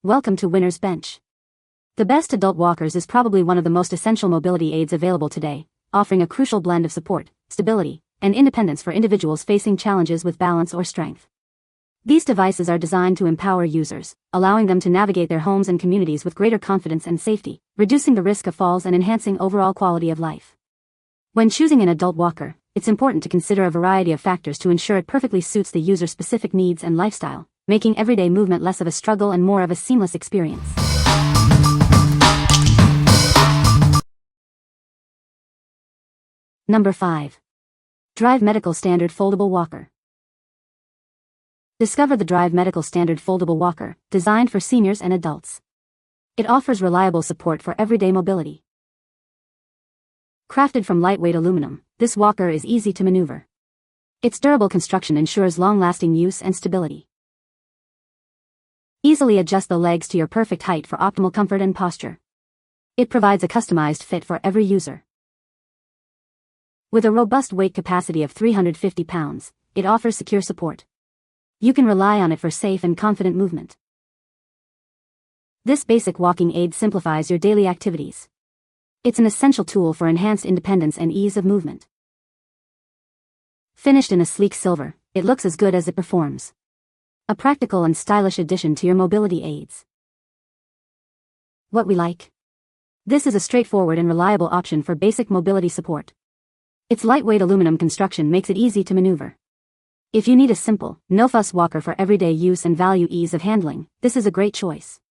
Welcome to Winner's Bench. The Best Adult Walkers is probably one of the most essential mobility aids available today, offering a crucial blend of support, stability, and independence for individuals facing challenges with balance or strength. These devices are designed to empower users, allowing them to navigate their homes and communities with greater confidence and safety, reducing the risk of falls and enhancing overall quality of life. When choosing an adult walker, it's important to consider a variety of factors to ensure it perfectly suits the user's specific needs and lifestyle, making everyday movement less of a struggle and more of a seamless experience. Number 5. Drive Medical Standard Foldable Walker. Discover the Drive Medical Standard Foldable Walker, designed for seniors and adults. It offers reliable support for everyday mobility. Crafted from lightweight aluminum, this walker is easy to maneuver. Its durable construction ensures long-lasting use and stability. Easily adjust the legs to your perfect height for optimal comfort and posture. It provides a customized fit for every user. With a robust weight capacity of 350 pounds, it offers secure support. You can rely on it for safe and confident movement. This basic walking aid simplifies your daily activities. It's an essential tool for enhanced independence and ease of movement. Finished in a sleek silver, it looks as good as it performs. A practical and stylish addition to your mobility aids. What we like? This is a straightforward and reliable option for basic mobility support. Its lightweight aluminum construction makes it easy to maneuver. If you need a simple, no-fuss walker for everyday use and value ease of handling, this is a great choice.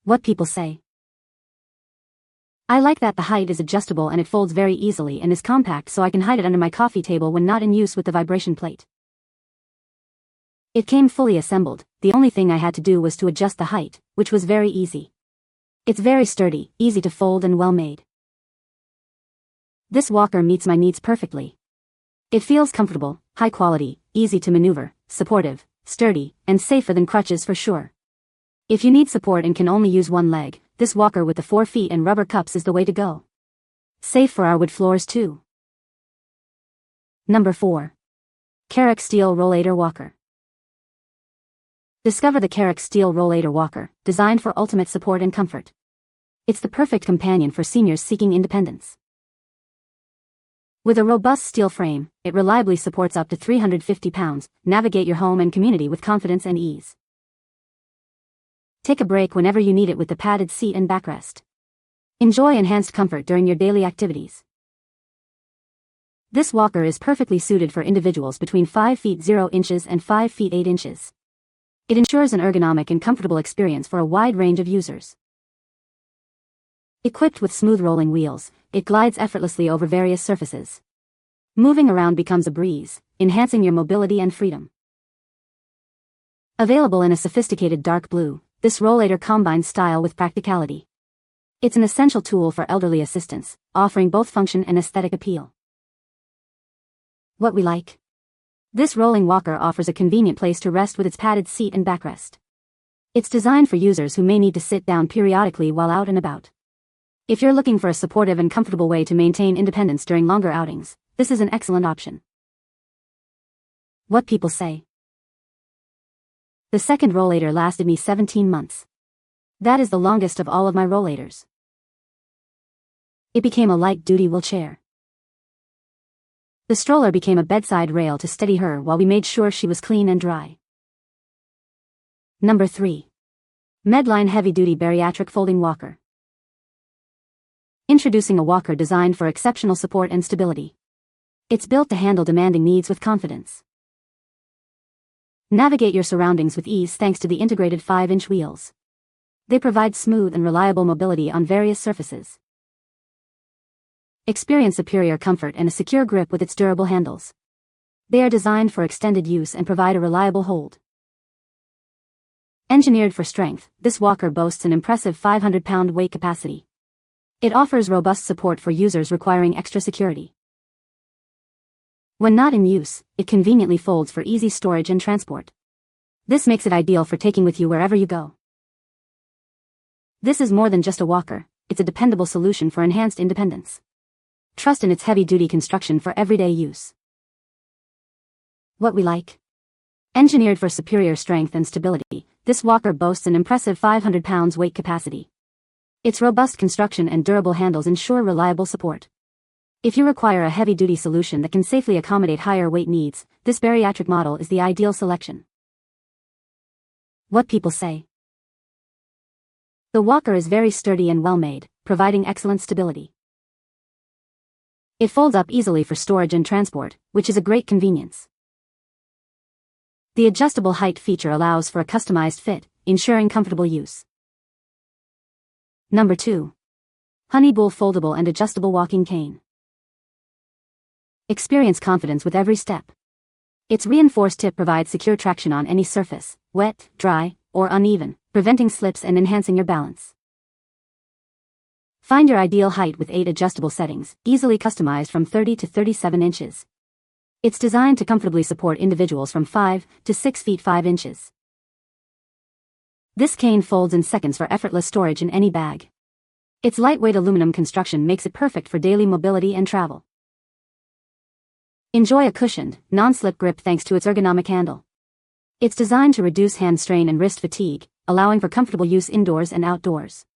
What people say? I like that the height is adjustable and it folds very easily and is compact, so I can hide it under my coffee table when not in use with the vibration plate. It came fully assembled. The only thing I had to do was to adjust the height, which was very easy. It's very sturdy, easy to fold and well made. This walker meets my needs perfectly. It feels comfortable, high quality, easy to maneuver, supportive, sturdy, and safer than crutches for sure. If you need support and can only use one leg, this walker with the 4 feet and rubber cups is the way to go. Safe for our wood floors too. Number 4. Carex Steel Rollator Walker. Discover the Carex Steel Rollator Walker, designed for ultimate support and comfort. It's the perfect companion for seniors seeking independence. With a robust steel frame, it reliably supports up to 350 pounds. Navigate your home and community with confidence and ease. Take a break whenever you need it with the padded seat and backrest. Enjoy enhanced comfort during your daily activities. This walker is perfectly suited for individuals between 5 feet 0 inches and 5 feet 8 inches. It ensures an ergonomic and comfortable experience for a wide range of users. Equipped with smooth rolling wheels, it glides effortlessly over various surfaces. Moving around becomes a breeze, enhancing your mobility and freedom. Available in a sophisticated dark blue, this rollator combines style with practicality. It's an essential tool for elderly assistance, offering both function and aesthetic appeal. What we like? This rolling walker offers a convenient place to rest with its padded seat and backrest. It's designed for users who may need to sit down periodically while out and about. If you're looking for a supportive and comfortable way to maintain independence during longer outings, this is an excellent option. What people say? The second rollator lasted me 17 months. That is the longest of all of my rollators. It became a light-duty wheelchair. The stroller became a bedside rail to steady her while we made sure she was clean and dry. Number 3. Medline Heavy-Duty Bariatric Folding Walker. Introducing a walker designed for exceptional support and stability. It's built to handle demanding needs with confidence. Navigate your surroundings with ease thanks to the integrated 5-inch wheels. They provide smooth and reliable mobility on various surfaces. Experience superior comfort and a secure grip with its durable handles. They are designed for extended use and provide a reliable hold. Engineered for strength, this walker boasts an impressive 500-pound weight capacity. It offers robust support for users requiring extra security. When not in use, it conveniently folds for easy storage and transport. This makes it ideal for taking with you wherever you go. This is more than just a walker, it's a dependable solution for enhanced independence. Trust in its heavy-duty construction for everyday use. What we like? Engineered for superior strength and stability, this walker boasts an impressive 500 pounds weight capacity. Its robust construction and durable handles ensure reliable support. If you require a heavy-duty solution that can safely accommodate higher weight needs, this bariatric model is the ideal selection. What people say. The walker is very sturdy and well-made, providing excellent stability. It folds up easily for storage and transport, which is a great convenience. The adjustable height feature allows for a customized fit, ensuring comfortable use. Number 2. HONEYBULL Foldable and Adjustable Walking Cane. Experience confidence with every step. Its reinforced tip provides secure traction on any surface, wet, dry, or uneven, preventing slips and enhancing your balance. Find your ideal height with 8 adjustable settings, easily customized from 30 to 37 inches. It's designed to comfortably support individuals from 5 to 6 feet 5 inches. This cane folds in seconds for effortless storage in any bag. Its lightweight aluminum construction makes it perfect for daily mobility and travel. Enjoy a cushioned, non-slip grip thanks to its ergonomic handle. It's designed to reduce hand strain and wrist fatigue, allowing for comfortable use indoors and outdoors.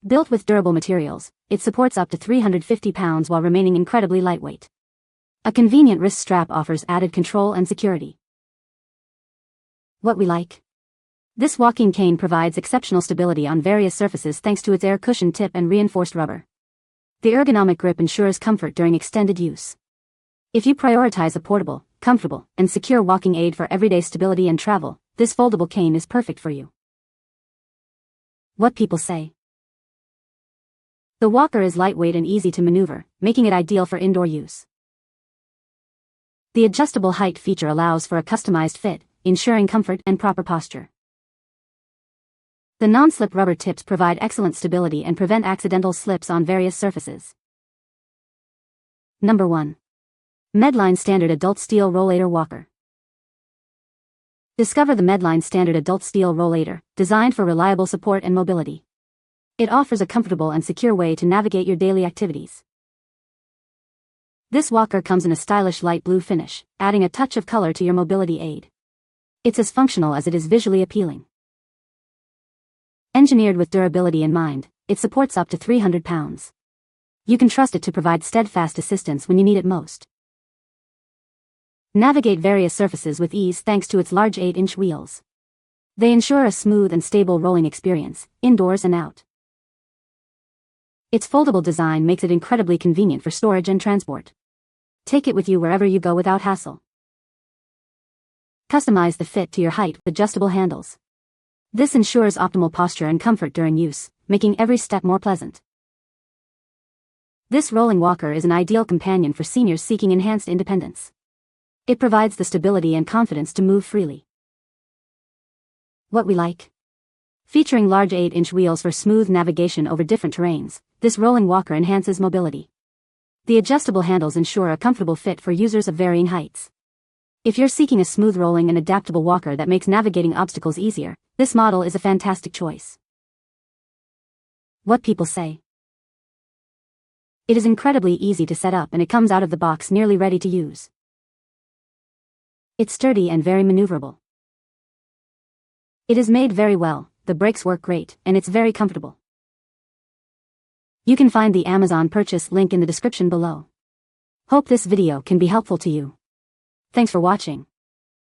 Built with durable materials, it supports up to 350 pounds while remaining incredibly lightweight. A convenient wrist strap offers added control and security. What we like. This walking cane provides exceptional stability on various surfaces thanks to its air cushion tip and reinforced rubber. The ergonomic grip ensures comfort during extended use. If you prioritize a portable, comfortable, and secure walking aid for everyday stability and travel, this foldable cane is perfect for you. What people say. The walker is lightweight and easy to maneuver, making it ideal for indoor use. The adjustable height feature allows for a customized fit, ensuring comfort and proper posture. The non-slip rubber tips provide excellent stability and prevent accidental slips on various surfaces. Number 1. Medline Standard Adult Steel Rollator Walker. Discover the Medline Standard Adult Steel Rollator, designed for reliable support and mobility. It offers a comfortable and secure way to navigate your daily activities. This walker comes in a stylish light blue finish, adding a touch of color to your mobility aid. It's as functional as it is visually appealing. Engineered with durability in mind, it supports up to 300 pounds. You can trust it to provide steadfast assistance when you need it most. Navigate various surfaces with ease thanks to its large 8-inch wheels. They ensure a smooth and stable rolling experience, indoors and out. Its foldable design makes it incredibly convenient for storage and transport. Take it with you wherever you go without hassle. Customize the fit to your height with adjustable handles. This ensures optimal posture and comfort during use, making every step more pleasant. This rolling walker is an ideal companion for seniors seeking enhanced independence. It provides the stability and confidence to move freely. What we like. Featuring large 8-inch wheels for smooth navigation over different terrains, this rolling walker enhances mobility. The adjustable handles ensure a comfortable fit for users of varying heights. If you're seeking a smooth rolling and adaptable walker that makes navigating obstacles easier, this model is a fantastic choice. What people say. It is incredibly easy to set up and it comes out of the box nearly ready to use. It's sturdy and very maneuverable. It is made very well, the brakes work great, and it's very comfortable. You can find the Amazon purchase link in the description below. Hope this video can be helpful to you. Thanks for watching.